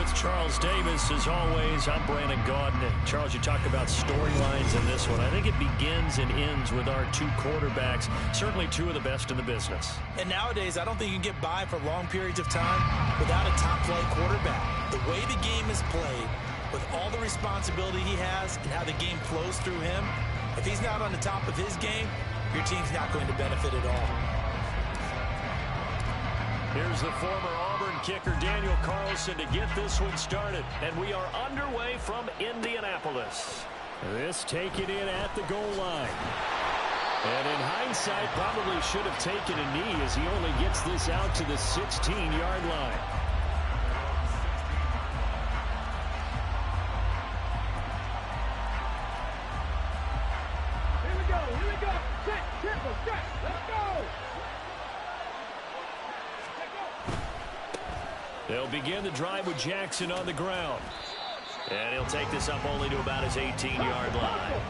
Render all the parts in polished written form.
With Charles Davis, as always, I'm Brandon Gaudin. Charles, you talk about storylines in this one. I think it begins and ends with our two quarterbacks, certainly two of the best in the business. And nowadays, I don't think you can get by for long periods of time without a top-flight quarterback. The way the game is played, with all the responsibility he has and how the game flows through him, if he's not on the top of his game, your team's not going to benefit at all. Here's the former Auburn kicker, Daniel Carlson, to get this one started. And we are underway from Indianapolis. This taken in at the goal line. And in hindsight, probably should have taken a knee as he only gets this out to the 16-yard line. Here we go. Set, triple, stretch. Let's go. They'll begin the drive with Jackson on the ground. And he'll take this up only to about his 18-yard line.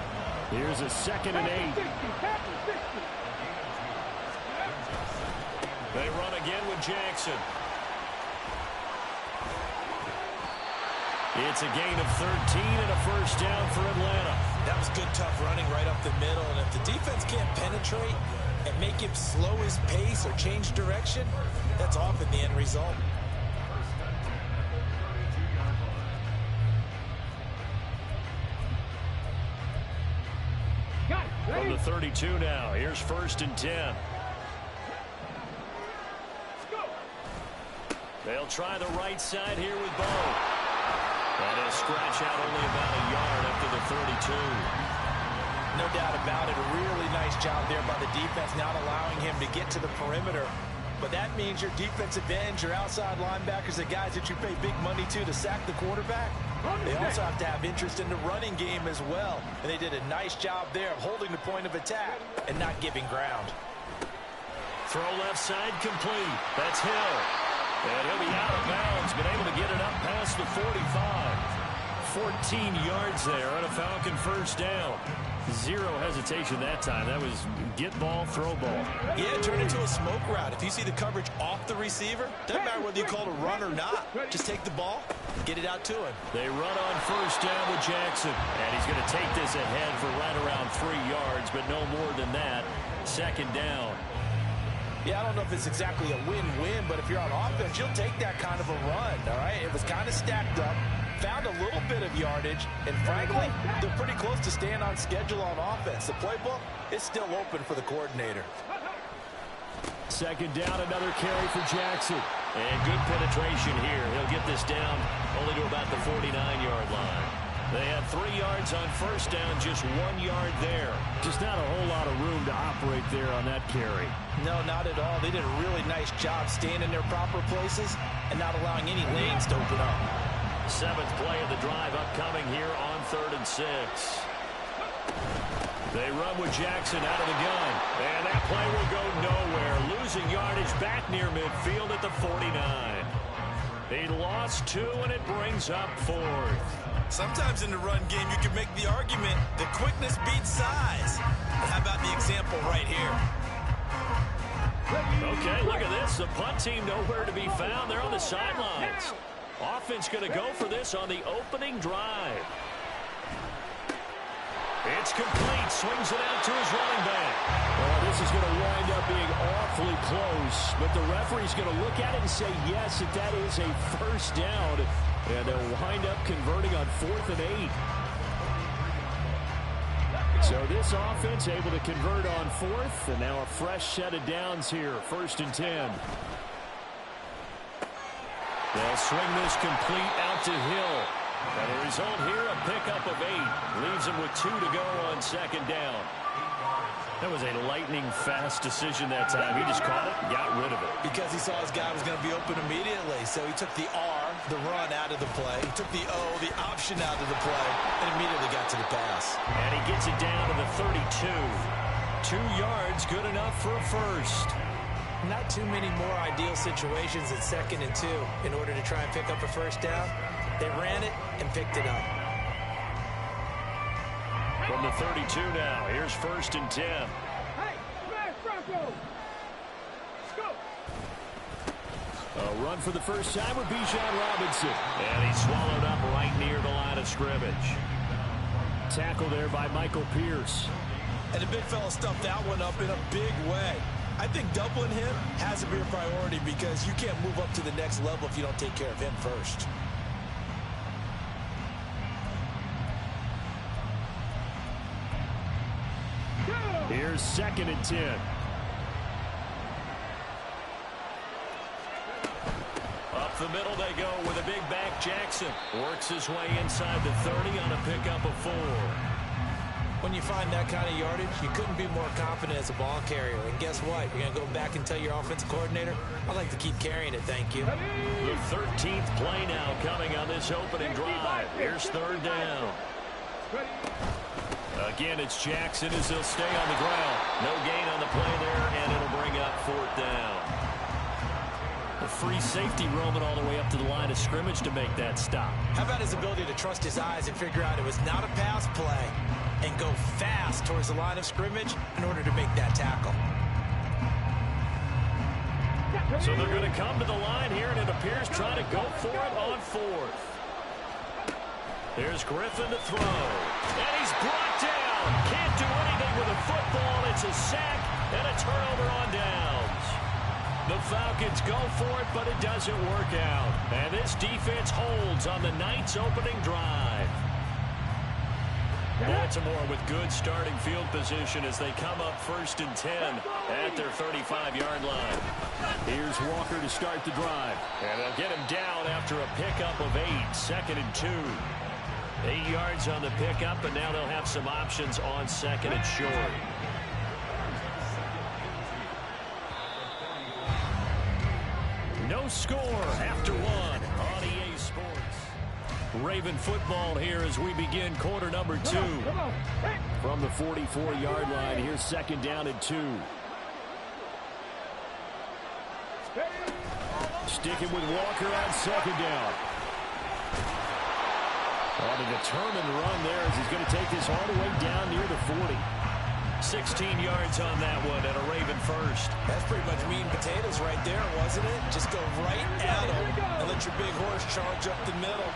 Here's a 2nd and 8. They run again with Jackson. It's a gain of 13 and a first down for Atlanta. That was good, tough running right up the middle. And if the defense can't penetrate and make him slow his pace or change direction, that's often the end result. From the 32 now, here's 1st and 10. They'll try the right side here with Bo. And he'll scratch out only about a yard up to the 32. No doubt about it. A really nice job there by the defense, not allowing him to get to the perimeter. But that means your defensive ends, your outside linebackers, the guys that you pay big money to sack the quarterback, they also have to have interest in the running game as well. And they did a nice job there of holding the point of attack and not giving ground. Throw left side complete. That's Hill. And he'll be out of bounds, been able to get it up past the 45. 14 yards there on a Falcon first down. Zero hesitation that time. That was get ball, throw ball. Yeah, turn into a smoke route. If you see the coverage off the receiver, doesn't matter whether you call it a run or not. Just take the ball, get it out to him. They run on first down with Jackson. And he's going to take this ahead for right around 3 yards, but no more than that. 2nd down. Yeah, I don't know if it's exactly a win-win, but if you're on offense, you'll take that kind of a run, all right? It was kind of stacked up, found a little bit of yardage, and frankly, they're pretty close to staying on schedule on offense. The playbook is still open for the coordinator. 2nd down, another carry for Jackson. And good penetration here. He'll get this down only to about the 49-yard line. They had 3 yards on first down, just 1 yard there. Just not a whole lot of room to operate there on that carry. No, not at all. They did a really nice job staying in their proper places and not allowing any lanes to open up. 7th play of the drive upcoming here on 3rd and 6. They run with Jackson out of the gun. And that play will go nowhere. Losing yardage back near midfield at the 49. He lost 2, and it brings up 4th. Sometimes in the run game, you can make the argument that quickness beats size. But how about the example right here? Okay, look at this. The punt team nowhere to be found. They're on the sidelines. Offense going to go for this on the opening drive. It's complete. Swings it out to his running back. Well, this is going to wind up being awfully close. But the referee's going to look at it and say, yes, that is a first down. And they'll wind up converting on 4th and 8. So this offense able to convert on 4th. And now a fresh set of downs here. 1st and 10. They'll swing this complete out to Hill. And the result here, a pickup of 8. Leaves him with 2 to go on 2nd down. That was a lightning-fast decision that time. He just caught it and got rid of it. Because he saw his guy was going to be open immediately. So he took the R, the run, out of the play. He took the O, the option, out of the play, and immediately got to the pass. And he gets it down to the 32. 2 yards, good enough for a first. Not too many more ideal situations at 2nd and 2 in order to try and pick up a first down. They ran it and picked it up. From the 32 now, here's 1st and 10. Hey, smash Bronco. Let's go. A run for the first time with Bijan Robinson. And he's swallowed up right near the line of scrimmage. Tackle there by Michael Pierce. And the big fella stuffed that one up in a big way. I think doubling him has to be a priority because you can't move up to the next level if you don't take care of him first. Here's 2nd and 10. Up the middle they go with a big back. Jackson works his way inside the 30 on a pickup of 4. When you find that kind of yardage, you couldn't be more confident as a ball carrier. And guess what? You're going to go back and tell your offensive coordinator, I'd like to keep carrying it, thank you. The 13th play now coming on this opening drive. Here's 3rd down. Again, it's Jackson as he'll stay on the ground. No gain on the play there, and it'll bring up 4th down. A free safety roaming all the way up to the line of scrimmage to make that stop. How about his ability to trust his eyes and figure out it was not a pass play and go fast towards the line of scrimmage in order to make that tackle. So they're going to come to the line here, and it appears trying to go for it on 4th. Here's Griffin to throw. And he's brought down. Can't do anything with a football. It's a sack and a turnover on downs. The Falcons go for it, but it doesn't work out. And this defense holds on the Knights' opening drive. Baltimore with good starting field position as they come up 1st and 10 at their 35-yard line. Here's Walker to start the drive. And they'll get him down after a pickup of 8, 2nd and 2. 8 yards on the pickup, and now they'll have some options on 2nd and short. No score after 1 on EA Sports. Raven football here as we begin quarter number 2. From the 44-yard line, here's 2nd down and 2. Sticking with Walker on 2nd down. On a determined run there as he's going to take this all the way down near the 40. 16 yards on that one and a Raven first. That's pretty much meat and potatoes right there, wasn't it? Just go right at him and let your big horse charge up the middle.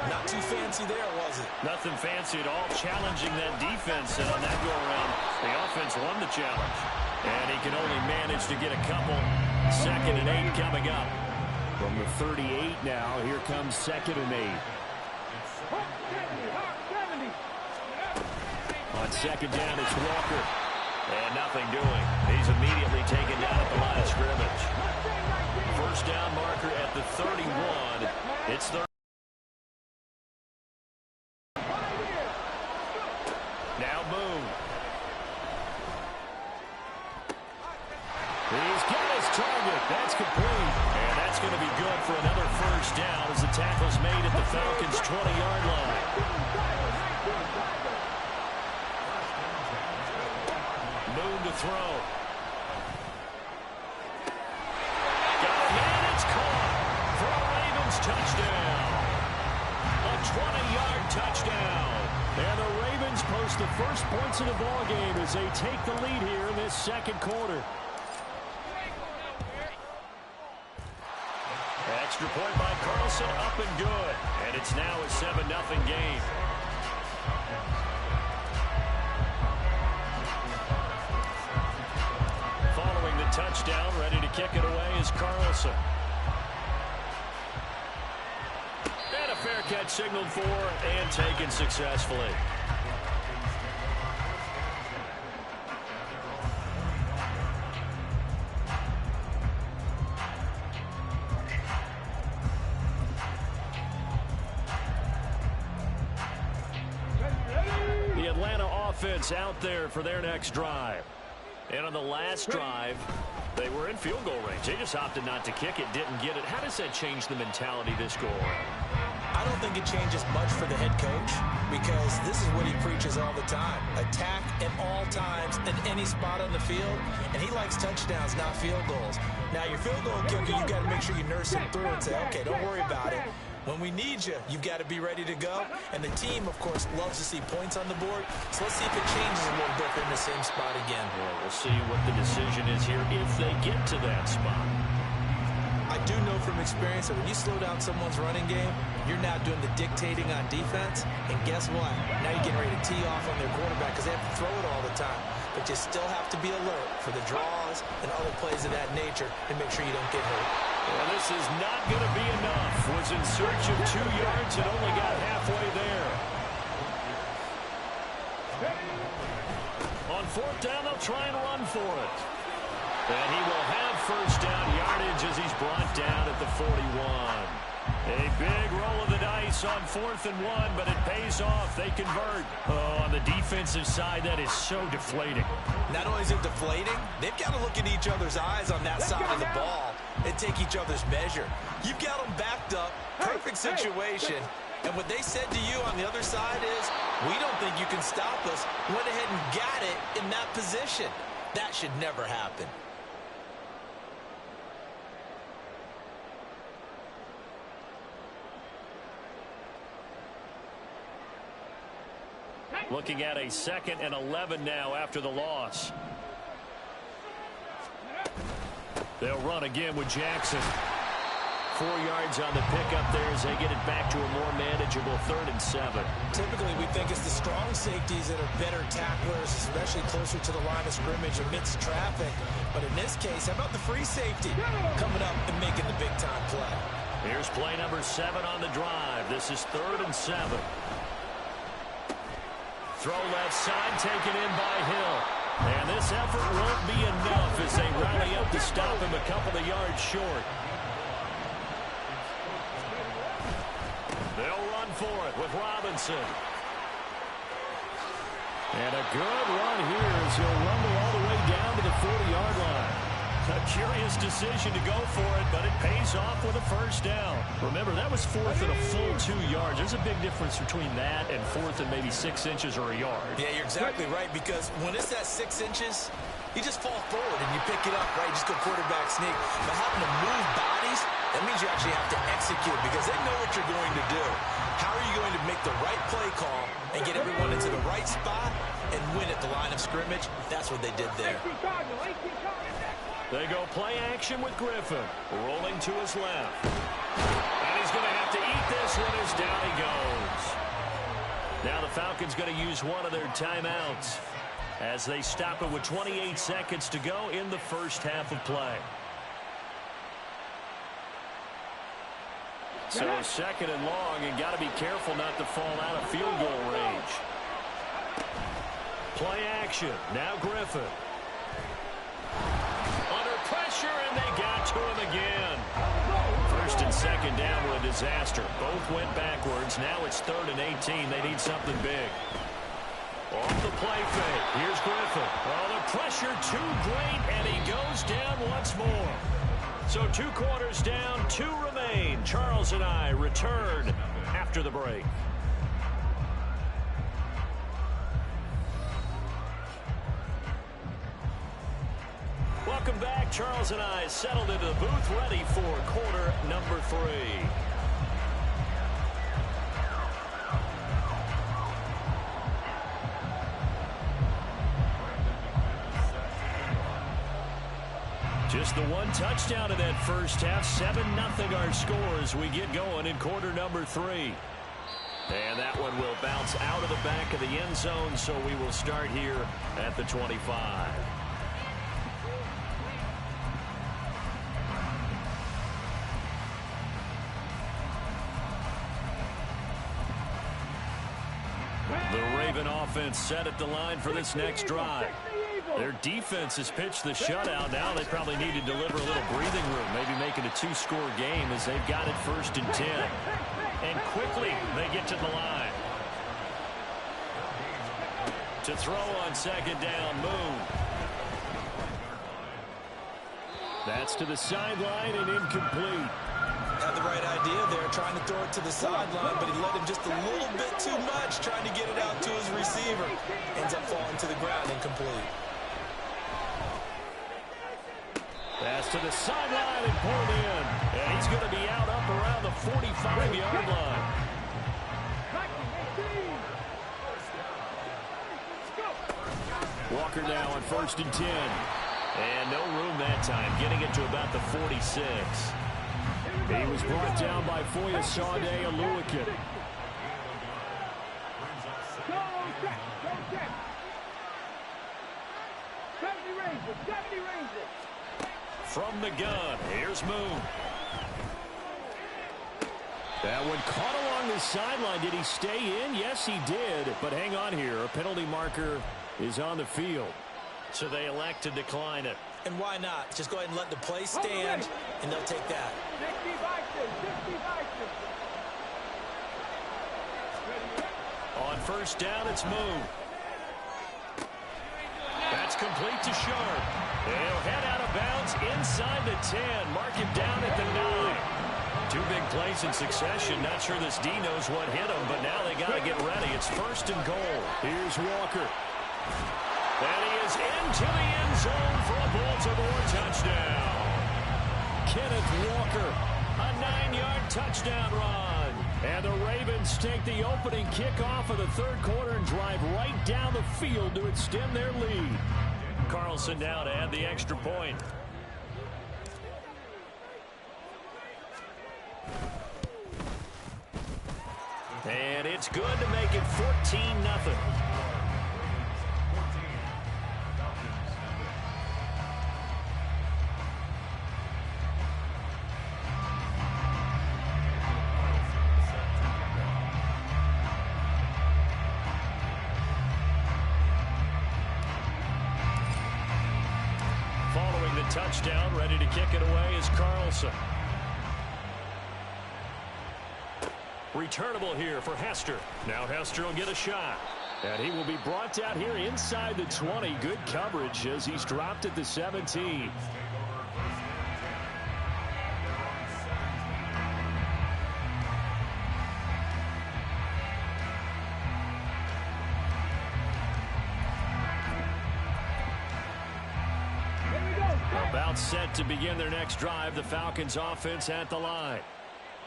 Not too fancy there, was it? Nothing fancy at all, challenging that defense. And on that go-around, the offense won the challenge. And he can only manage to get a couple. 2nd and 8 coming up. From the 38 now, here comes 2nd and 8. On 2nd down, it's Walker. And nothing doing. He's immediately taken down at the line of scrimmage. First down marker at the 31. It's 30. Now Moon. He's got his target. That's complete. And that's going to be good for another first down as the tackle's made at the Falcons' 20-yard line. Moon to throw. Got a man, it's caught for a Ravens touchdown. A 20-yard touchdown. And the Ravens post the first points of the ball game as they take the lead here in this 2nd quarter. Extra point by Carlson, up and good. And it's now a 7-0 game. Following the touchdown, ready to kick it away is Carlson. And a fair catch signaled for and taken successfully. The Atlanta offense out there for their next drive. And on the last drive, they were in field goal range. They just opted not to kick it, didn't get it. How does that change the mentality this go around? I don't think it changes much for the head coach because this is what he preaches all the time. Attack at all times in any spot on the field. And he likes touchdowns, not field goals. Now, your field goal kicker, you've got to make sure you nurse him through and say, okay, don't worry about it. When we need you, you've got to be ready to go. And the team, of course, loves to see points on the board. So let's see if it changes a little bit in the same spot again. Well, we'll see what the decision is here if they get to that spot. I do know from experience that when you slow down someone's running game, you're now doing the dictating on defense. And guess what? Now you're getting ready to tee off on their quarterback because they have to throw it all the time. But you still have to be alert for the draws and other plays of that nature and make sure you don't get hurt. Well, this is not going to be enough. Was in search of 2 yards and only got halfway there. On 4th down, they'll try and run for it. And he will have first down yardage as he's brought down at the 41. A big roll of the dice on 4th and 1, but it pays off. They convert. Oh, on the defensive side, that is so deflating. Not only is it deflating, they've got to look in each other's eyes on that side of the ball and take each other's measure. You've got them backed up, perfect situation. And what they said to you on the other side is, we don't think you can stop us. Went ahead and got it in that position. That should never happen. Looking at a 2nd and 11 now after the loss. They'll run again with Jackson. 4 yards on the pickup there as they get it back to a more manageable 3rd and 7. Typically, we think it's the strong safeties that are better tacklers, especially closer to the line of scrimmage amidst traffic. But in this case, how about the free safety coming up and making the big-time play? Here's play number 7 on the drive. This is 3rd and 7. Throw left side, taken in by Hill. And this effort won't be enough as they rally up to stop him a couple of yards short. They'll run for it with Robinson. And a good run here as he'll rumble all the way down to the 40-yard line. A curious decision to go for it, but it pays off with a first down. Remember, that was 4th and a full 2 yards. There's a big difference between that and 4th and maybe 6 inches or a yard. Yeah, you're exactly right, because when it's that 6 inches, you just fall forward and you pick it up, right? You just go quarterback sneak. But having to move bodies, that means you actually have to execute because they know what you're going to do. How are you going to make the right play call and get everyone into the right spot and win at the line of scrimmage? That's what they did there. They go play action with Griffin. Rolling to his left. And he's going to have to eat this one as down he goes. Now the Falcons going to use one of their timeouts as they stop it with 28 seconds to go in the first half of play. So 2nd and long, and got to be careful not to fall out of field goal range. Play action. Now Griffin. Under pressure, and they got to him again. 1st and 2nd down were a disaster. Both went backwards. Now it's 3rd and 18. They need something big. Off the play fake. Here's Griffin. Oh, the pressure too great, and he goes down once more. So 2 quarters down, 2 remain. Charles and I return after the break. Welcome back. Charles and I settled into the booth, ready for quarter number 3. Just the 1 touchdown in that first half. 7-0 our score as we get going in quarter number 3. And that one will bounce out of the back of the end zone, so we will start here at the 25. The Raven offense set at the line for this next drive. Their defense has pitched the shutout. Now they probably need to deliver a little breathing room, maybe make it a 2-score game as they've got it 1st and 10. And quickly they get to the line. To throw on 2nd down, Moon. That's to the sideline and incomplete. Had the right idea there, trying to throw it to the sideline, but he let him just a little bit too much, trying to get it out to his receiver. Ends up falling to the ground, incomplete. Pass to the sideline and pulled in. And he's going to be out up around the 45-yard line. Walker now on 1st and 10. And no room that time, getting it to about the 46. He was brought down by Foyesade Aluakin. Go check. 70 ranges. From the gun, here's Moon. That one caught along the sideline. Did he stay in? Yes, he did. But hang on here. A penalty marker is on the field. So they elect to decline it. And why not? Just go ahead and let the play stand, and they'll take that. 60. On first down, it's Moon. That's complete to Sharp. They'll head out of bounds inside the 10. Mark him down at the 9. 2 big plays in succession. Not sure this D knows what hit him, but now they got to get ready. It's first and goal. Here's Walker. And he is into the end zone for a Baltimore touchdown. Kenneth Walker, a 9-yard touchdown run. And the Ravens take the opening kickoff of the third quarter and drive right down the field to extend their lead. Carlson now to add the extra point. And it's good to make it 14-0. Following the touchdown, ready to kick it away is Carlson. Returnable here for Hester. Now Hester will get a shot. And he will be brought down here inside the 20. Good coverage as he's dropped at the 17. About set to begin their next drive. The Falcons offense at the line.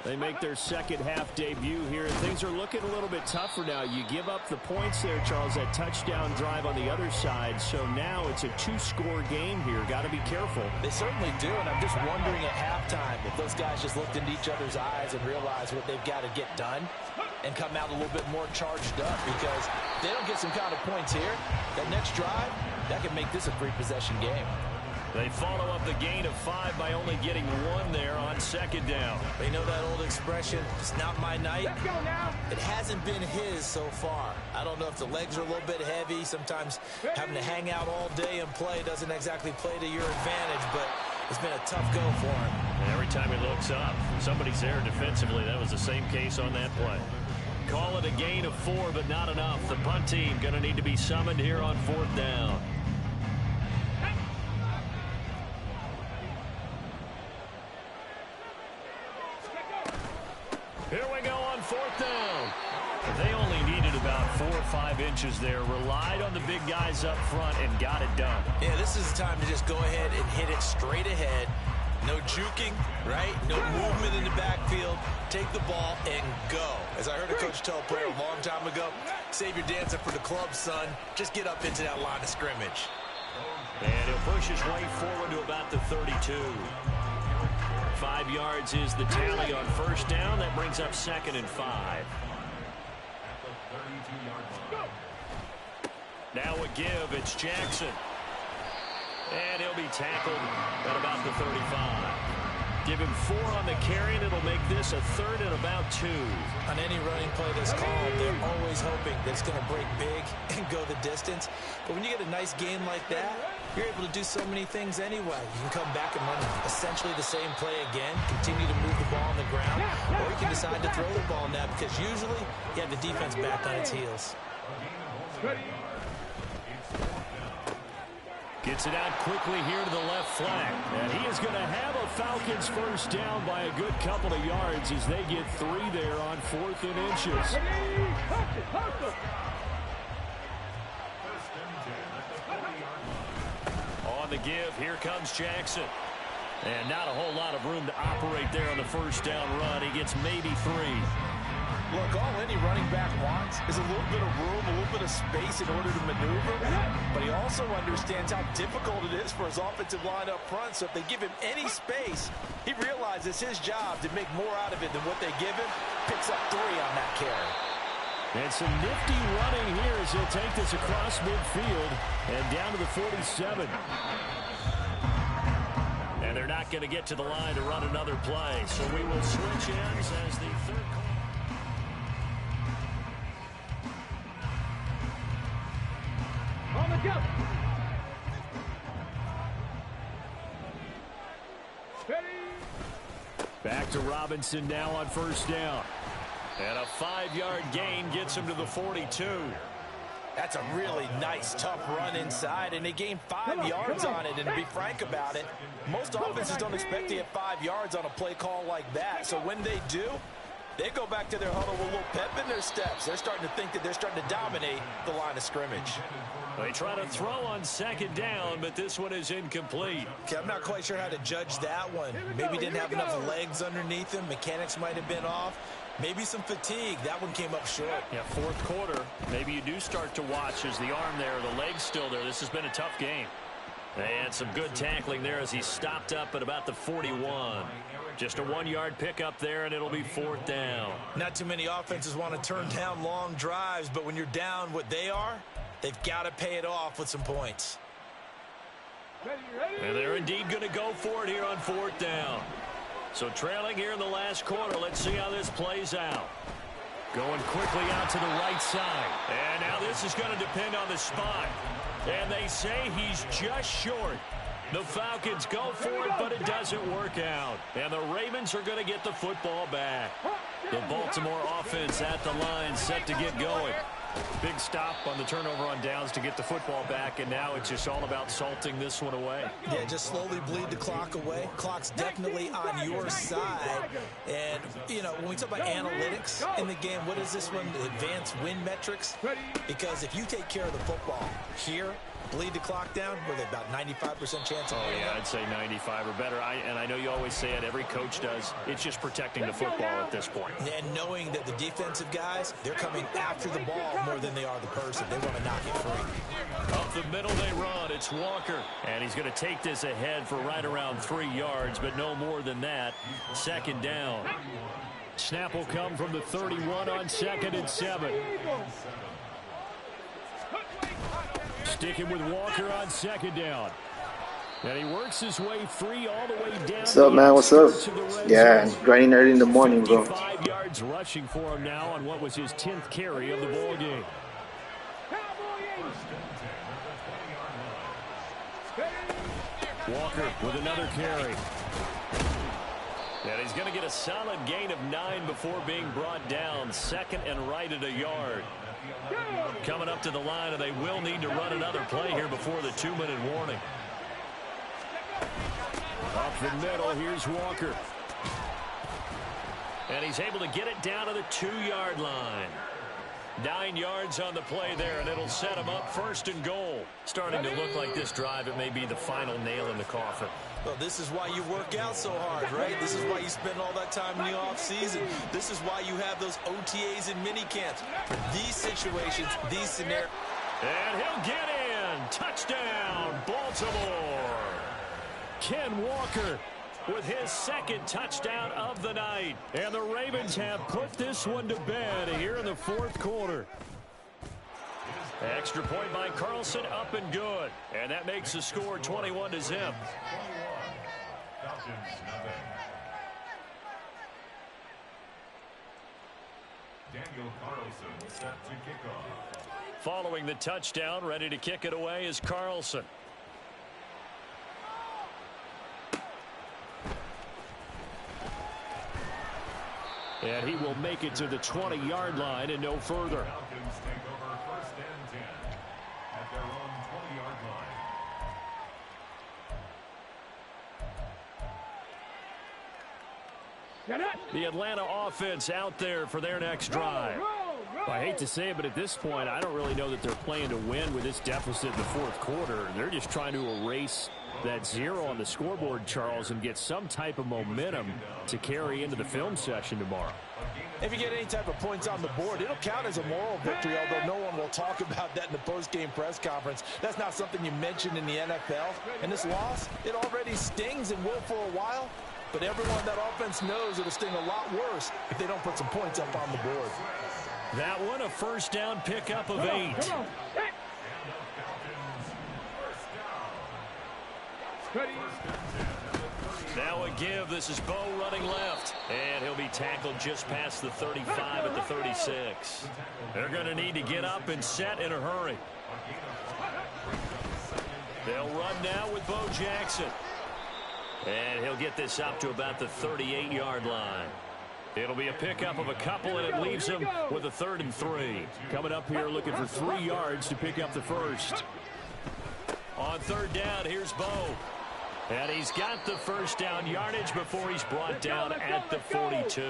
They make their second half debut here. Things are looking a little bit tougher now. You give up the points there, Charles, that touchdown drive on the other side. So now it's a 2-score game here. Got to be careful. They certainly do, and I'm just wondering at halftime if those guys just looked into each other's eyes and realized what they've got to get done and come out a little bit more charged up, because if they don't get some kind of points here, that next drive, that can make this a 3-possession game. They follow up the gain of 5 by only getting 1 there on second down. They know that old expression, it's not my night. Let's go now. It hasn't been his so far. I don't know if the legs are a little bit heavy. Sometimes having to hang out all day and play doesn't exactly play to your advantage, but it's been a tough go for him. And every time he looks up, somebody's there defensively. That was the same case on that play. Call it a gain of 4, but not enough. The punt team going to need to be summoned here on 4th down. Here we go on 4th down. They only needed about 4 or 5 inches there. Relied on the big guys up front and got it done. Yeah, this is the time to just go ahead and hit it straight ahead. No juking, right? No movement in the backfield. Take the ball and go. As I heard a coach tell a player a long time ago, save your dancing for the club, son. Just get up into that line of scrimmage. And he'll push his way forward to about the 32. 5 yards is the tally on first down. That brings up 2nd and 5. Now a give. It's Jackson. And he'll be tackled at about the 35. Give him 4 on the carry, and it'll make this a 3rd and about 2. On any running play that's called, they're always hoping that it's going to break big and go the distance. But when you get a nice game like that, you're able to do so many things anyway. You can come back and run essentially the same play again, continue to move the ball on the ground, or you can decide to throw the ball now, because usually you have the defense back on its heels. Gets it out quickly here to the left flank. And he is going to have a Falcons first down by a good couple of yards as they get 3 there on 4th and inches. On the give, here comes Jackson. And not a whole lot of room to operate there on the first down run. He gets maybe 3. Look, all any running back wants is a little bit of room, a little bit of space in order to maneuver. But he also understands how difficult it is for his offensive line up front. So if they give him any space, he realizes his job to make more out of it than what they give him. Picks up 3 on that carry. And some nifty running here as he'll take this across midfield and down to the 47. And they're not going to get to the line to run another play. So we will switch ends as the third call. On the go. Ready. Back to Robinson now on first down. And a 5-yard gain gets him to the 42. That's a really nice, tough run inside, and they gained 5 yards on it. And to be frank about it, most offenses don't expect to get 5 yards on a play call like that. So when they do, they go back to their huddle with a little pep in their steps. They're starting to think that they're starting to dominate the line of scrimmage. They try to throw on second down, but this one is incomplete. Okay, I'm not quite sure how to judge that one. Maybe didn't have enough legs underneath him. Mechanics might have been off. Maybe some fatigue. That one came up short. Yeah, fourth quarter. Maybe you do start to watch as the arm there, the leg's still there. This has been a tough game. And some good tackling there as he stopped up at about the 41. Just a 1-yard pickup there, and it'll be fourth down. Not too many offenses want to turn down long drives, but when you're down what they are, they've got to pay it off with some points. And they're indeed going to go for it here on fourth down. So trailing here in the last quarter. Let's see how this plays out. Going quickly out to the right side. And now this is going to depend on the spot. And they say he's just short. The Falcons go for it, but it doesn't work out. And the Ravens are going to get the football back. The Baltimore offense at the line set to get going. Big stop on the turnover on downs to get the football back, and now it's just all about salting this one away. Yeah, just slowly bleed the clock away. Clock's definitely on your side. And, you know, when we talk about analytics in the game, what is this one? Advanced win metrics? Because if you take care of the football here, bleed the clock down, with about 95% chance of Oh, yeah, I'd say 95 or better. And I know you always say it, every coach does. It's just protecting the football at this point. And knowing that the defensive guys, they're coming after the ball more than they are the person. They want to knock it free. Up the middle they run. It's Walker. And he's going to take this ahead for right around 3 yards, but no more than that. Second down. Snap will come from the 31 on 2nd and 7. Sticking with Walker on second down. And he works his way free all the way down. What's up, man? What's up? Yeah, grinding early in the morning, bro. 5 yards rushing for him now on what was his 10th carry of the ball game. Walker with another carry. And he's going to get a solid gain of 9 before being brought down. Second and right at a yard. Coming up to the line, and they will need to run another play here before the 2-minute warning. Up the middle, here's Walker. And he's able to get it down to the 2-yard line. 9 yards on the play there, and it'll set him up first and goal. Starting to look like this drive, it may be the final nail in the coffin. Well, this is why you work out so hard, right? This is why you spend all that time in the offseason. This is why you have those OTAs and mini camps. For these situations, these scenarios. And he'll get in. Touchdown, Baltimore. Ken Walker with his second touchdown of the night. And the Ravens have put this one to bed here in the fourth quarter. Extra point by Carlson, up and good. And that makes the score 21-0. Daniel Carlson set to kick off. Following the touchdown, ready to kick it away is Carlson. And he will make it to the 20-yard line and no further. Falcons take over first and 10 at their own 20-yard line. The Atlanta offense out there for their next drive. I hate to say it, but at this point, I don't really know that they're playing to win with this deficit in the fourth quarter. They're just trying to erase that 0 on the scoreboard, Charles, and get some type of momentum to carry into the film session tomorrow. If you get any type of points on the board, it'll count as a moral victory, although no one will talk about that in the post-game press conference. That's not something you mentioned in the NFL. And this loss, it already stings and will for a while, but everyone on that offense knows it'll sting a lot worse if they don't put some points up on the board. That one, a first down pickup of 8. Now a give. This is Bo running left. And he'll be tackled just past the 35 at the 36. They're going to need to get up and set in a hurry. They'll run now with Bo Jackson. And he'll get this up to about the 38-yard line. It'll be a pickup of a couple, and it leaves him with a 3rd and 3. Coming up here looking for 3 yards to pick up the first. On 3rd down, here's Bo. And he's got the first down yardage before he's brought down at the 42.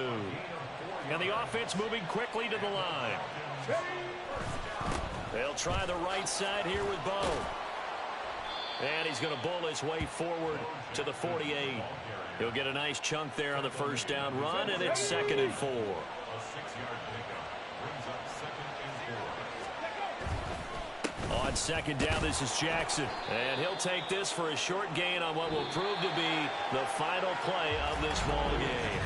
And the offense moving quickly to the line. They'll try the right side here with Bo. And he's going to bull his way forward to the 48. He'll get a nice chunk there on the first down run, and it's 2nd and 4. On 2nd down, this is Jackson. And he'll take this for a short gain on what will prove to be the final play of this ball game.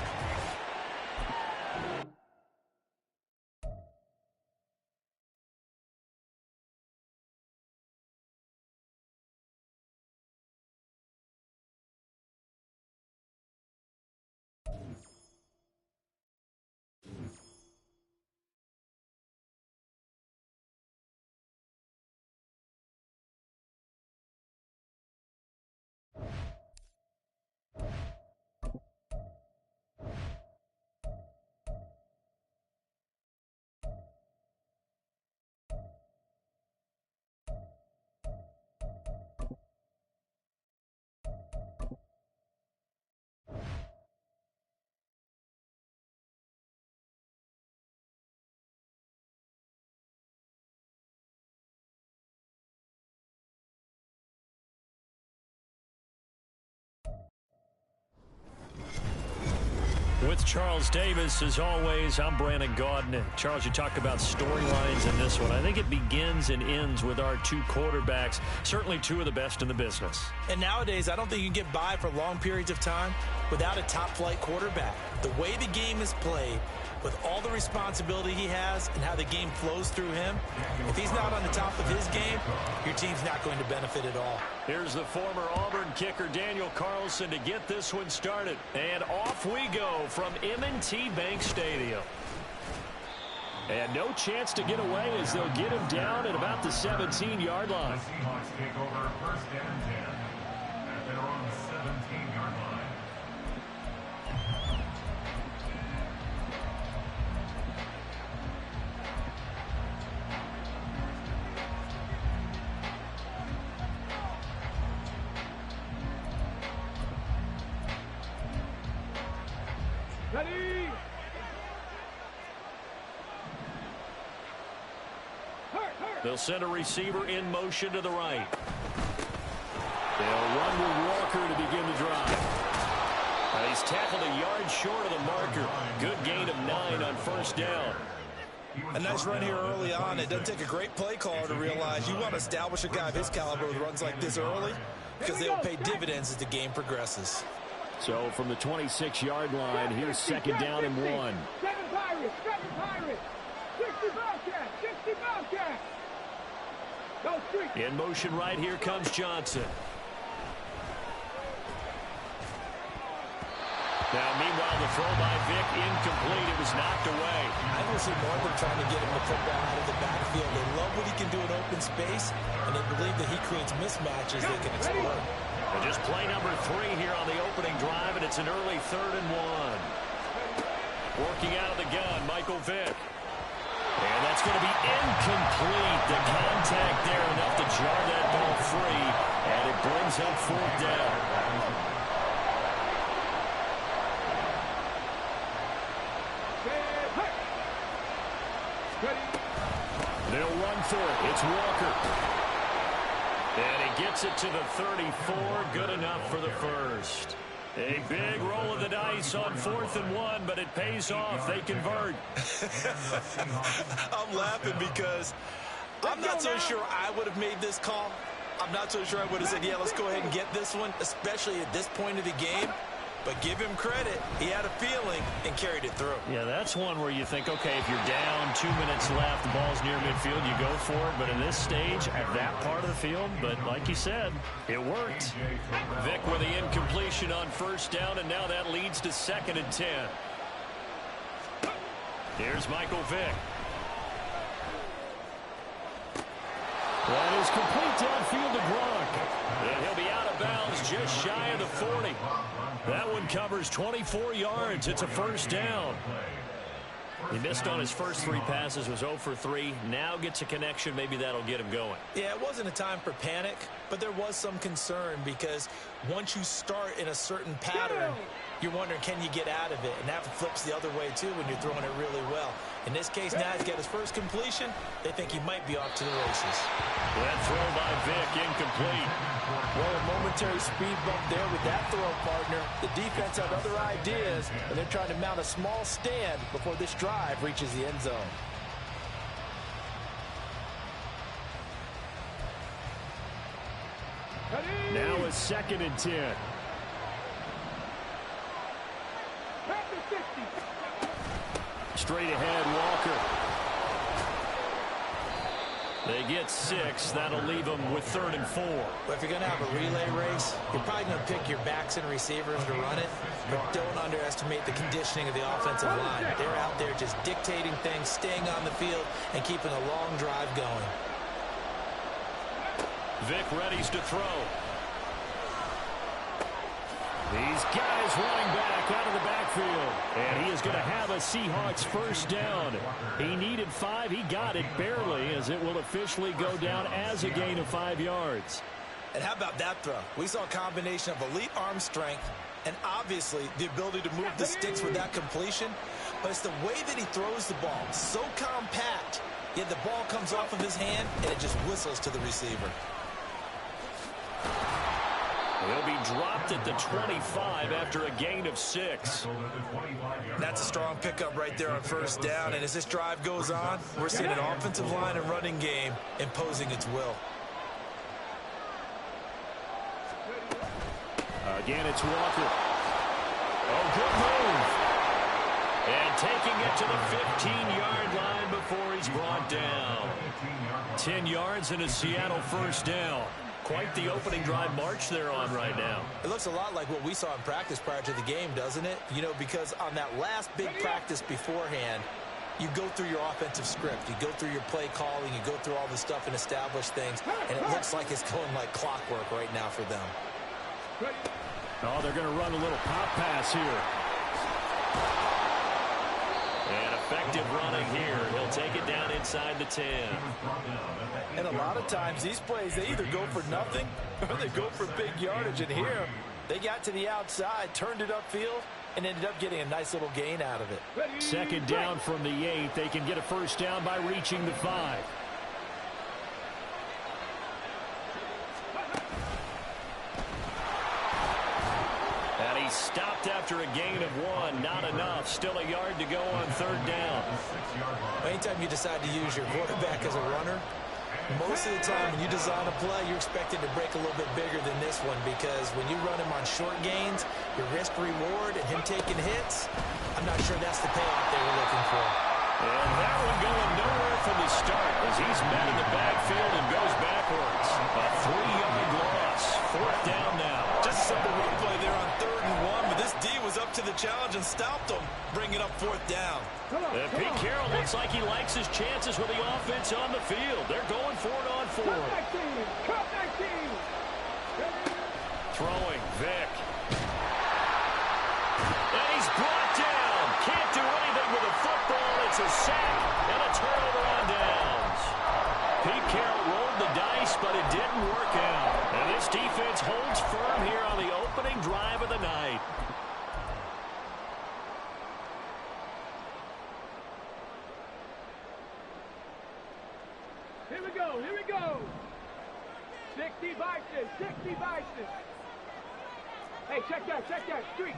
With Charles Davis, as always, I'm Brandon Gaudin. Charles, you talk about storylines in this one. I think it begins and ends with our 2 quarterbacks, certainly 2 of the best in the business. And nowadays, I don't think you can get by for long periods of time without a top-flight quarterback. The way the game is played, with all the responsibility he has and how the game flows through him, if he's not on the top of his game, your team's not going to benefit at all. Here's the former Auburn kicker, Daniel Carlson, to get this one started. And off we go from M&T Bank Stadium. And no chance to get away as they'll get him down at about the 17-yard line. The Seahawks take over 1st and 10 at their own 17-yard line. Ready? They'll send a receiver in motion to the right. They'll run with Walker to begin the drive. He's tackled a yard short of the marker. Good gain of 9 on 1st down. A nice run here early on. It doesn't take a great play caller to realize you want to establish a guy of his caliber with runs like this early because they will pay dividends as the game progresses. So from the 26-yard line, here's 2nd down and 1. 7 Pirates, 7 Pirates, 60 Bobcats, 60 Bobcats. Go street. In motion right here comes Johnson. Now, meanwhile, the throw by Vick incomplete. It was knocked away. I will see more of them trying to get him the football out of the backfield. They love what he can do in open space, and they believe that he creates mismatches they can exploit. And just play number 3 here on the opening drive, and it's an early 3rd and 1. Working out of the gun, Michael Vick. And that's going to be incomplete. The contact there enough to jar that ball free, and it brings up 4th down. They'll run for it. It's Walker. And he gets it to the 34. Good enough for the first. A big roll of the dice on 4th and 1, but it pays off. They convert. I'm laughing because I'm not so sure I would have made this call. I'm not so sure I would have said, yeah, let's go ahead and get this one, especially at this point of the game. But give him credit. He had a feeling and carried it through. Yeah, that's one where you think, okay, if you're down, 2 minutes left, the ball's near midfield, you go for it. But in this stage, at that part of the field, but like you said, it worked. Vic with the incompletion on 1st down, and now that leads to 2nd and 10. Here's Michael Vick. That is complete downfield to Gronk. And he'll be out of bounds just shy of the 40. That one covers 24 yards. It's a 1st down. He missed on his first 3 passes, was 0 for 3. Now gets a connection. Maybe that'll get him going. Yeah, it wasn't a time for panic, but there was some concern because once you start in a certain pattern, you're wondering, can you get out of it? And that flips the other way, too, when you're throwing it really well. In this case, now he's got his first completion. They think he might be off to the races. That throw by Vick, incomplete. Well, a momentary speed bump there with that throw, partner. The defense had other ideas, and they're trying to mount a small stand before this drive reaches the end zone. Now a 2nd and 10. Straight ahead, Walker. They get 6. That'll leave them with 3rd and 4. Well, if you're going to have a relay race, you're probably going to pick your backs and receivers to run it, but don't underestimate the conditioning of the offensive line. They're out there just dictating things, staying on the field, and keeping a long drive going. Vick readies to throw. These guys running back out of the backfield. And he is going to have a Seahawks 1st down. He needed 5. He got it barely, as it will officially go down as a gain of 5 yards. And how about that throw? We saw a combination of elite arm strength and obviously the ability to move the sticks with that completion. But it's the way that he throws the ball. So compact, yet the ball comes off of his hand and it just whistles to the receiver. He'll be dropped at the 25 after a gain of 6. That's a strong pickup right there on 1st down. And as this drive goes on, we're seeing an offensive line and running game imposing its will. Again, it's Walker. Oh, good move. And taking it to the 15-yard line before he's brought down. 10 yards and a Seattle 1st down. Quite the opening drive march they're on right now. It looks a lot like what we saw in practice prior to the game, doesn't it? You know, because on that last big practice beforehand, you go through your offensive script. You go through your play calling. You go through all the stuff and establish things. And it looks like it's going like clockwork right now for them. Oh, they're going to run a little pop pass here. And effective running here. He'll take it down inside the 10. And a lot of times these plays, they either go for nothing or they go for big yardage. And here, they got to the outside, turned it upfield, and ended up getting a nice little gain out of it. 2nd down from the 8. They can get a 1st down by reaching the 5. And he stopped after a gain of 1. Not enough. Still a yard to go on 3rd down. Anytime you decide to use your quarterback as a runner, most of the time when you design a play, you're expected to break a little bit bigger than this one, because when you run him on short gains, your risk reward and him taking hits, I'm not sure that's the payoff they were looking for. And that one going nowhere from the start as he's met in the backfield and goes backwards. A 3-yard loss. 4th down now. Just a simple replay there on 3rd and 1, but this D was up to the challenge and stopped them, bringing up 4th down. Pete Carroll looks like he likes his chances with the offense on the field. They're going for it on 4. Throwing, Vick. And he's brought down. Can't do anything with a football. It's a sack and a turnover on downs. Pete Carroll rolled the dice, but it didn't work out. And this defense holds firm here on the opening drive of the night. Here we go. 6 devices, 6 devices. Hey, check that, street.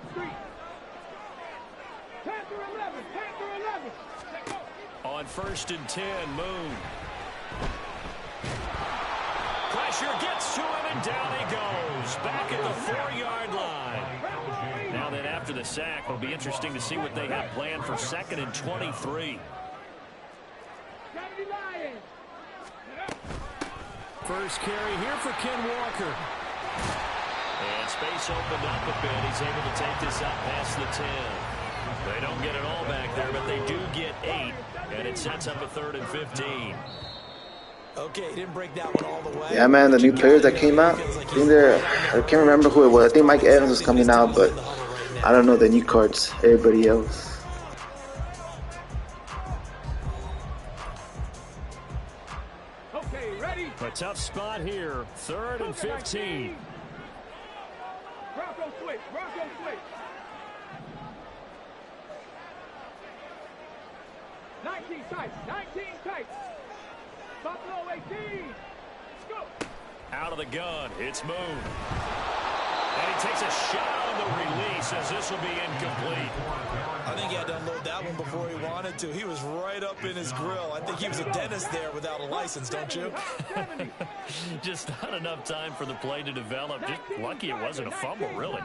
Panther 11. Let's go. On 1st and 10, Moon. Pressure gets to him, and down he goes. Back at the 4-yard line. Now then, after the sack, it'll be interesting to see what they have planned for 2nd and 23. First carry here for Ken Walker. And space opened up a bit. He's able to take this up past the 10. They don't get it all back there, but they do get 8. And it sets up a 3rd and 15. Okay, didn't break that one all the way. Yeah, man, the new players that came out. I can't remember who it was. I think Mike Evans was coming out, but I don't know the new cards. Everybody else. A tough spot here. 3rd and 15. Bronco switch. 19 tight. Buffalo 18. Let's go. Out of the gun, it's Moon. And he takes a shot on the release as this will be incomplete. I think he had to unload that one before he wanted to. He was right up in his grill. I think he was a dentist there without a license, don't you? Just not enough time for the play to develop. Just lucky it wasn't a fumble, really.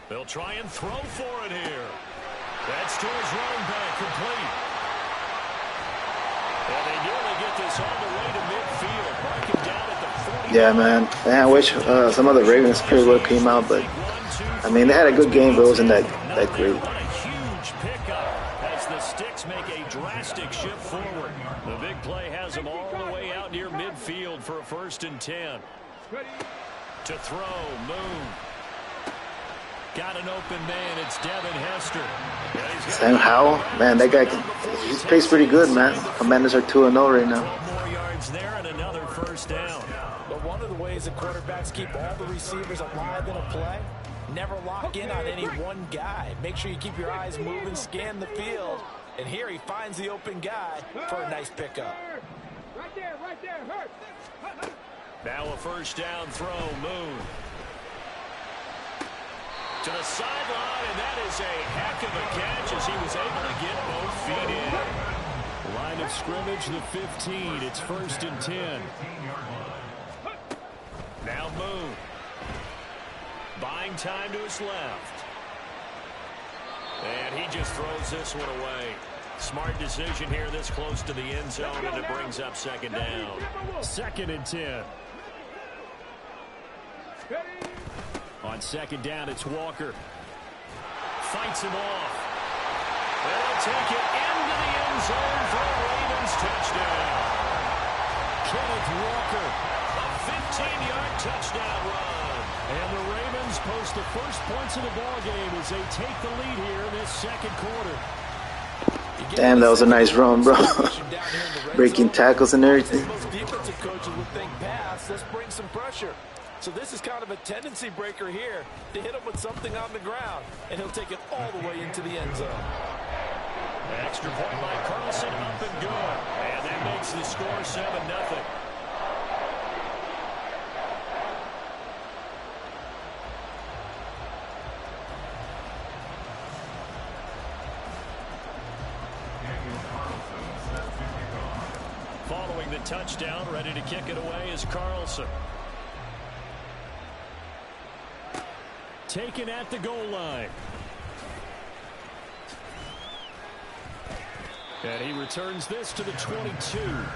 They'll try and throw for it here. That's to his running back, complete. And they nearly get this all the way to midfield. Marking down at the 40. Yeah, man. I wish some of the Ravens players would have came out, but I mean, they had a good game, but it wasn't that great. What a huge pickup as the Sticks make a drastic shift forward. The big play has them all the way out near midfield for a 1st and 10. To throw, Moon. Got an open man. It's Devin Hester. Sam Howell, man, that guy, he plays pretty good, man. Commanders are 2-0 right now. More yards there and another 1st down. But one of the ways that quarterbacks keep all the receivers alive in a play, never lock in on any one guy. Make sure you keep your eyes moving, scan the field. And here he finds the open guy for a nice pickup. Right there, hurt. Now a 1st down throw, Moon. To the sideline, and that is a heck of a catch as he was able to get both feet in. Line of scrimmage, the 15. It's 1st and 10. Now Moon. Buying time to his left. And he just throws this one away. Smart decision here this close to the end zone, and it brings up 2nd down. 2nd and 10. On 2nd down, it's Walker. Fights him off. They'll take it into the end zone for a Ravens touchdown. Kenneth Walker, a 15-yard touchdown run. And the Ravens post the first points of the ballgame as they take the lead here in this 2nd quarter. Damn, that was a nice run, bro. Breaking tackles and everything. Most defensive coaches would think pass. Let's bring some pressure. So this is kind of a tendency breaker here to hit him with something on the ground, and he'll take it all the way into the end zone. Extra point by Carlson, up and good. And that makes the score 7-0. Following the touchdown, ready to kick it away is Carlson. Taken at the goal line. And he returns this to the 22. The Seahawks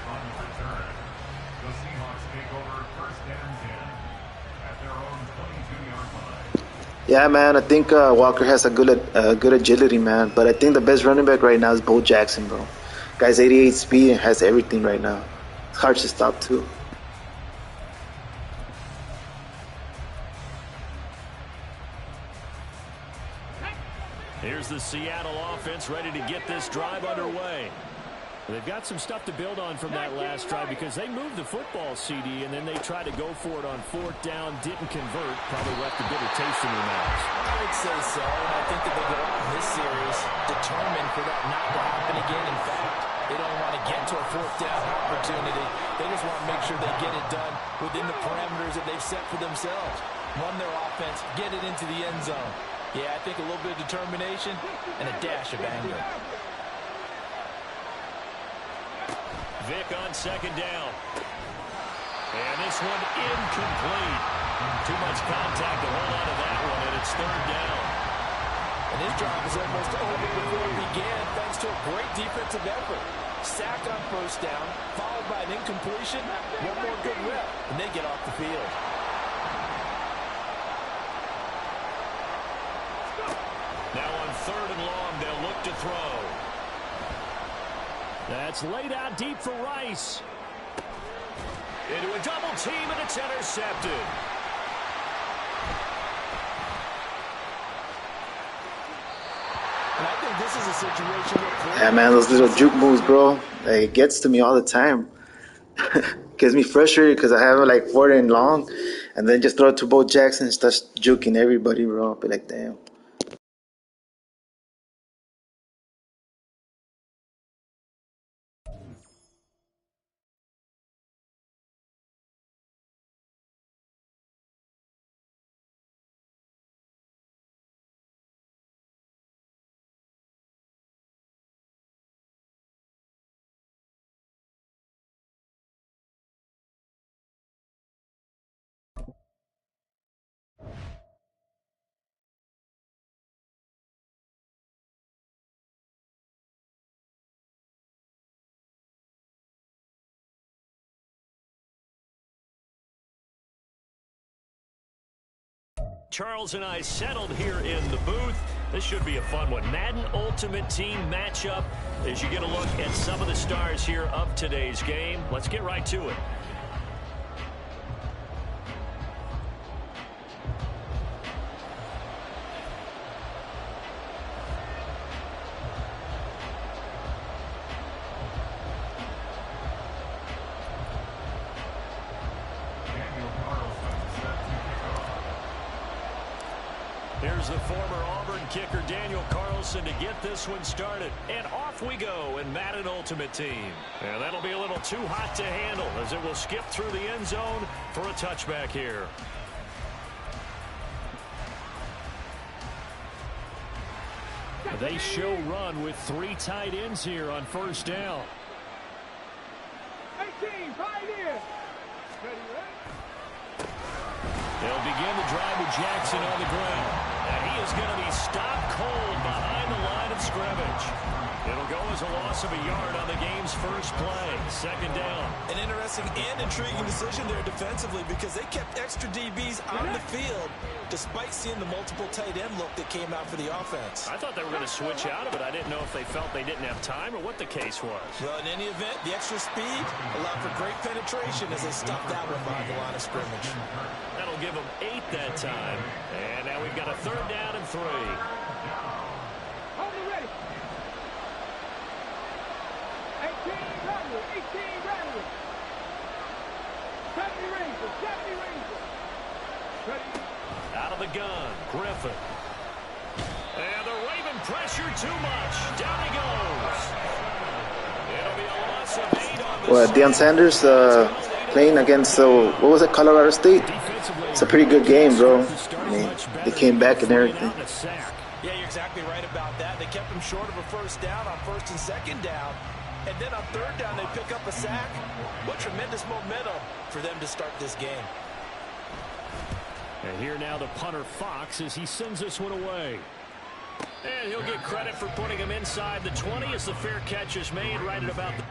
take over 1st and 10 at their own 22-yard line. Yeah, man, I think Walker has a good agility, man. But I think the best running back right now is Bo Jackson, bro. Guy's 88 speed and has everything right now. It's hard to stop, too. Here's the Seattle offense ready to get this drive underway. They've got some stuff to build on from that last drive because they moved the football, CD, and then they tried to go for it on 4th down, didn't convert, probably left a bitter taste in their mouths. I would say so, and I think that they go out in this series determined for that not to happen again. In fact, They don't want to get to a fourth down opportunity. They just want to make sure they get it done within the parameters that they've set for themselves. Run their offense, get it into the end zone. Yeah, I think a little bit of determination and a dash of anger. Vic on second down. And this one incomplete. Too much contact to hold on to that one, and it's third down. And his drive is almost over before it began, thanks to a great defensive effort. Sack on first down, followed by an incompletion. One more good rep, and they get off the field. Now on third and long, they'll look to throw. That's laid out deep for Rice. Into a double team, and it's intercepted. And I think this is a situation where... Yeah, man, those little juke moves, bro. Like, it gets to me all the time. Gets me frustrated because I have it like 4th and long, and then just throw it to Bo Jackson and starts juking everybody, bro. I'll be like, damn. Charles and I settled here in the booth. This should be a fun one. Madden Ultimate Team matchup as you get a look at some of the stars here of today's game. Let's get right to it. Here's the former Auburn kicker, Daniel Carlson, to get this one started. And off we go in Madden Ultimate Team. And that'll be a little too hot to handle as it will skip through the end zone for a touchback here. They show run with 3 tight ends here on first down. 18, pioneer. They'll begin the drive with Jackson on the ground. And he is going to be stopped cold behind the line of scrimmage. It'll go as a loss of a yard on the game's first play. Second down. An interesting and intriguing decision there defensively because they kept extra DBs on the field despite seeing the multiple tight end look that came out for the offense. I thought they were going to switch out of it. I didn't know if they felt they didn't have time or what the case was. Well, in any event, the extra speed allowed for great penetration as they stopped that one behind the line of scrimmage. That'll give them 8 that time. And now we've got a third down and 3. Hold it ready. 18 Bradley, 18 Bradley. 70 Rangers, 70 Rangers. Ready. Out of the gun, Griffin. And the Raven pressure too much. Down he goes. It'll be a loss of 8 on the... Well, Deion Sanders playing against, what was it, Colorado State? It's a pretty good game, bro. I mean, they came back and everything. Yeah, you're exactly right about that. They kept him short of a first down on first and second down. And then on third down, they pick up a sack. What tremendous momentum for them to start this game. And here now the punter Fox as he sends this one away. And he'll get credit for putting him inside the 20 as the fair catch is made right at about the...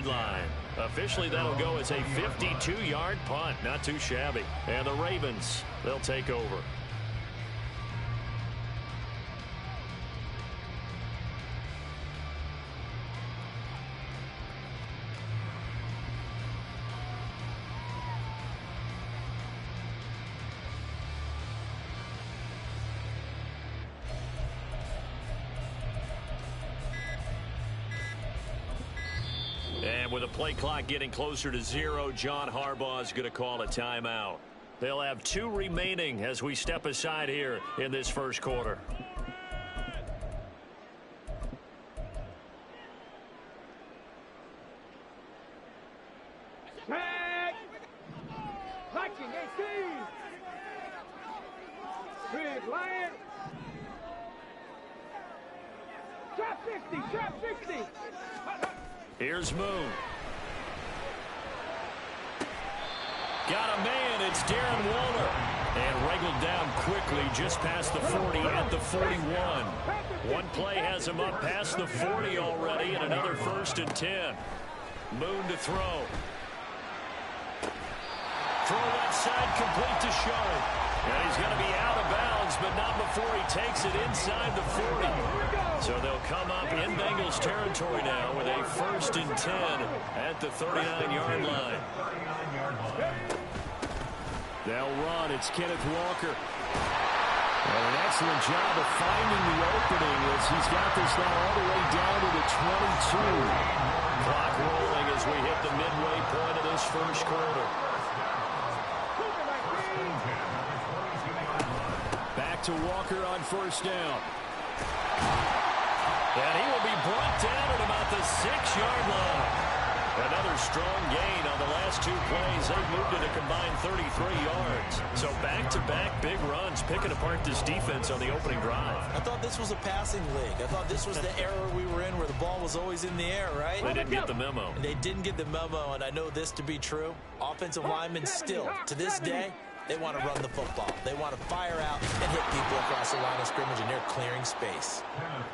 line. Officially, that'll go as a 52-yard punt. Not too shabby. And the Ravens, they'll take over. And with the play clock getting closer to 0, John Harbaugh is going to call a timeout. They'll have 2 remaining as we step aside here in this first quarter. Big Lion. Trap 60, trap 60. Here's Moon. Got a man, it's Darren Waller. And wriggled down quickly just past the 40 at the 41. One play has him up past the 40 already, and another 1st and 10. Moon to throw. Throw left side, complete to Sharp. And he's going to be out of bounds, but not before he takes it inside the 40. So they'll come up in Bengals territory now with a 1st and 10 at the 39-yard line. They'll run. It's Kenneth Walker. And an excellent job of finding the opening as he's got this now all the way down to the 22. Clock rolling as we hit the midway point of this first quarter. Back to Walker on 1st down. And he will be brought down at about the 6-yard line. Another strong gain on the last 2 plays. They've moved it a combined 33 yards. So back-to-back big runs, picking apart this defense on the opening drive. I thought this was a passing league. I thought this was the era we were in where the ball was always in the air, right? They didn't get the memo. They didn't get the memo, and I know this to be true. Offensive linemen still, to this day, they want to run the football. They want to fire out and hit people across the line of scrimmage, and they're clearing space.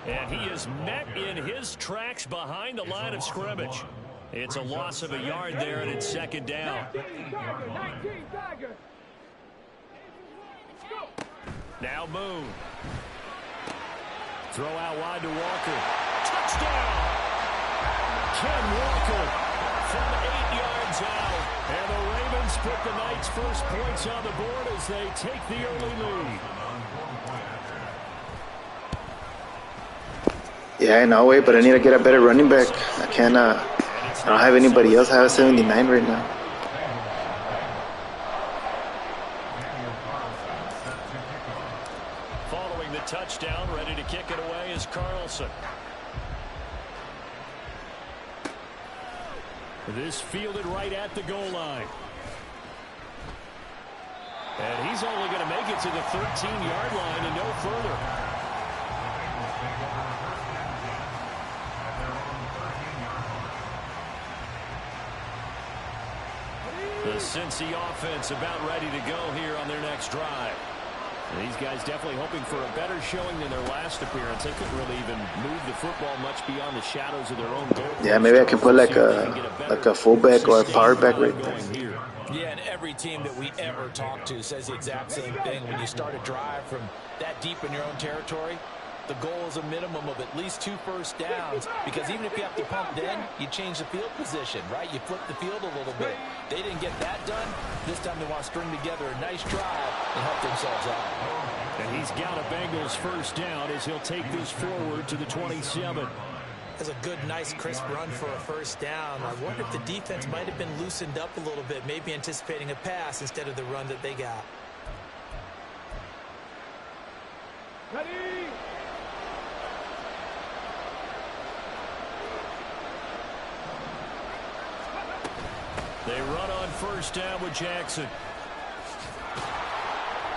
And he is met in his tracks behind the line of scrimmage. It's a loss of a yard there, and it's 2nd down. Now Moon. Throw out wide to Walker. Touchdown! Ken Walker from 8 yards out. And the Ravens put the Knights' first points on the board as they take the early lead. Yeah, I know it, but I need to get a better running back. I don't have anybody else. I have a 79 right now. Following the touchdown, ready to kick it away is Carlson. This fielded right at the goal line. And he's only going to make it to the 13-yard line and no further. The Cincy offense about ready to go here on their next drive. And these guys definitely hoping for a better showing than their last appearance. They couldn't really even move the football much beyond the shadows of their own goal. Yeah, maybe I can put like a fullback or a power back right there. Yeah, and every team that we ever talk to says the exact same thing. When you start a drive from that deep in your own territory, the goal is a minimum of at least 2 first downs, because even if you have to pump then, you change the field position, right? You flip the field a little bit. They didn't get that done. This time they want to string together a nice drive and help themselves out. And he's got a Bengals first down as he'll take this forward to the 27. That's a good, nice, crisp run for a first down. I wonder if the defense might have been loosened up a little bit, maybe anticipating a pass instead of the run that they got. Ready? They run on first down with Jackson.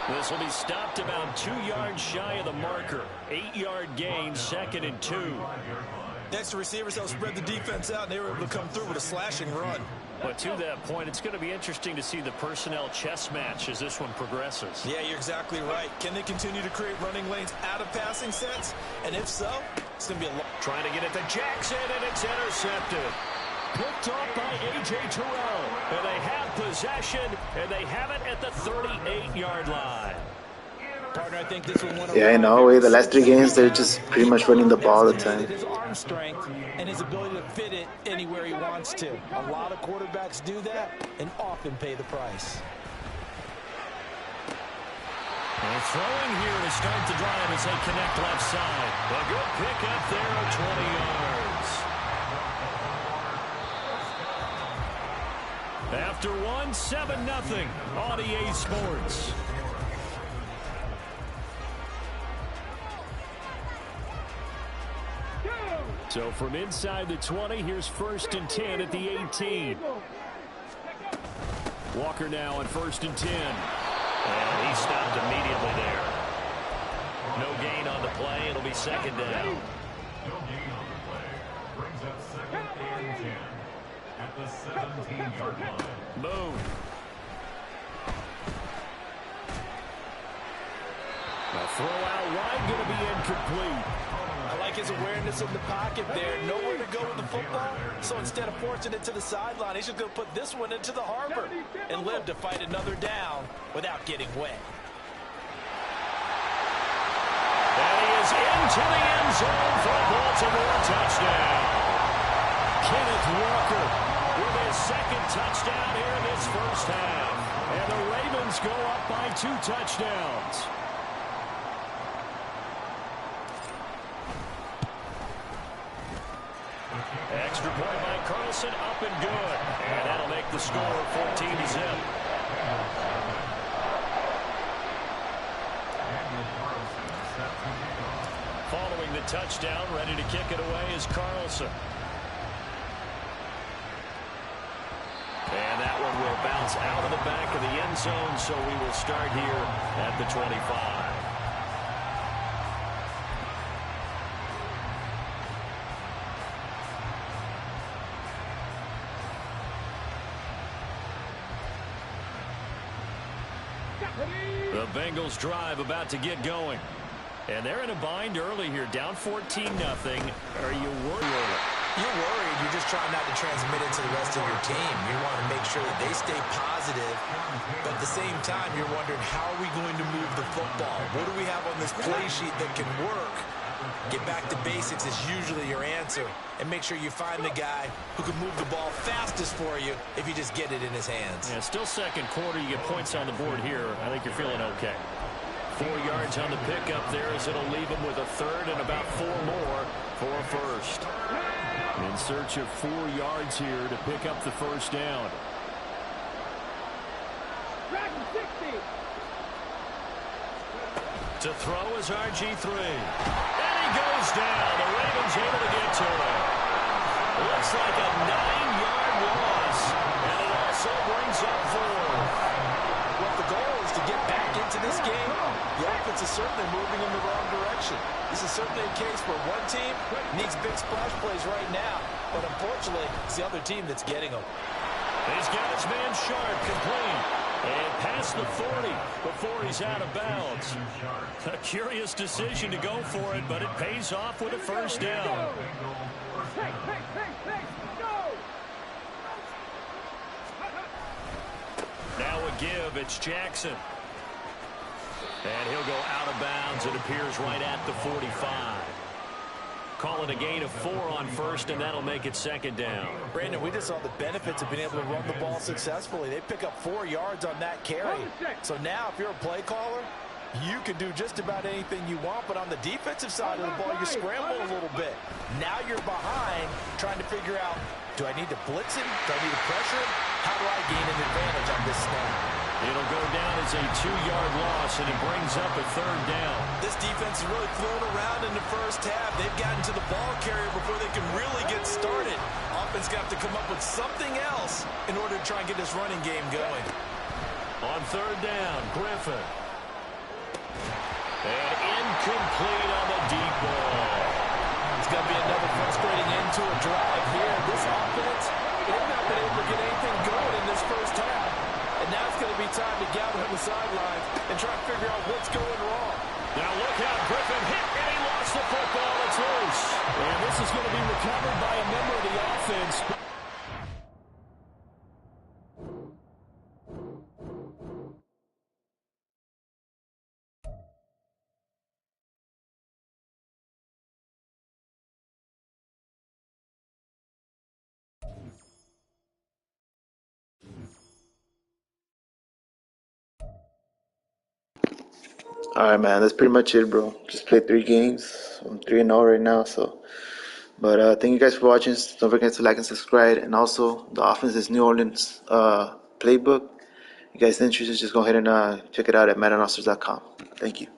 This will be stopped about 2 yards shy of the marker. 8-yard gain, 2nd and 2. Next, the receivers helped spread the defense out, and they were able to come through with a slashing run. But to that point, it's going to be interesting to see the personnel chess match as this one progresses. Yeah, you're exactly right. Can they continue to create running lanes out of passing sets? And if so, it's going to be a long... Trying to get it to Jackson, and it's intercepted. Picked off by A.J. Terrell. And they have possession, and they have it at the 38-yard line. Partner, I think this was one of Yeah, I know. The last 3 games, they're just pretty much running the ball all the time. His arm strength and his ability to fit it anywhere he wants to. A lot of quarterbacks do that and often pay the price. And throwing here to start the drive as they connect left side. A good pick up there of 20 yards. After one, 7-0 on EA Sports. So from inside the 20, here's 1st and 10 at the 18. Walker now on 1st and 10. And he stopped immediately there. No gain on the play. It'll be 2nd down. No gain on the play. Brings up 2nd and 10 at the 17-yard line. Boom. A throw out wide, going to be incomplete. I like his awareness in the pocket there. Nowhere to go with the football. So instead of forcing it to the sideline, he's just going to put this one into the harbor and live to fight another down without getting wet. And he is into the end zone for a Baltimore touchdown. Kenneth Walker with his 2nd touchdown here in this 1st half. And the Ravens go up by 2 touchdowns. Extra point by Carlson, up and good. And that'll make the score 14-0. Following the touchdown, ready to kick it away is Carlson. And that one will bounce out of the back of the end zone, so we will start here at the 25. The Bengals drive about to get going. And they're in a bind early here, down 14-0. Are you worried? You're worried. You're just trying not to transmit it to the rest of your team. You want to make sure that they stay positive. But at the same time, you're wondering, how are we going to move the football? What do we have on this play sheet that can work? Get back to basics is usually your answer. And make sure you find the guy who can move the ball fastest for you if you just get it in his hands. Yeah, still 2nd quarter. You get points on the board here. I think you're feeling okay. 4 yards on the pickup there as it'll leave him with a 3rd and about 4 more for a 1st. In search of 4 yards here to pick up the 1st down. To throw is RG3. And he goes down. The Ravens able to get to him. Looks like a 9-yard loss. And it also brings up 4. Well, the goal is to get back into this game. The offense is certainly moving in the wrong direction. This is certainly a case where one team needs big splash plays right now, but unfortunately, it's the other team that's getting them. He's got his man Sharp complete. And past the 40 before he's out of bounds. A curious decision to go for it, but it pays off with a 1st down. Now a give, it's Jackson. And he'll go out of bounds. It appears right at the 45. Call it a gain of 4 on 1st, and that'll make it 2nd down. Brandon, we just saw the benefits of being able to run the ball successfully. They pick up 4 yards on that carry. So now if you're a play caller, you can do just about anything you want, but on the defensive side of the ball, you scramble a little bit. Now you're behind trying to figure out, do I need to blitz him? Do I need to pressure him? How do I gain an advantage on this snap? It'll go down as a 2-yard loss, and it brings up a 3rd down. This defense is really thrown around in the 1st half. They've gotten to the ball carrier before they can really get started. Offense got to come up with something else in order to try and get this running game going. On 3rd down, Griffin. And incomplete on the deep ball. It's going to be another frustrating end to a drive here. This offense, they've not been able to get anything going in this 1st half. And now it's going to be time to gather on the sidelines and try to figure out what's going wrong. Now look out, Griffin hit, and he lost the football. It's loose. And this is going to be recovered by a member of the offense. Alright, man, that's pretty much it, bro. Just played 3 games. I'm 3-0 right now, so But thank you guys for watching. Don't forget to like and subscribe. And also, the offense is New Orleans playbook. You guys interested, just go ahead and check it out at MaddenRosters.com. Thank you.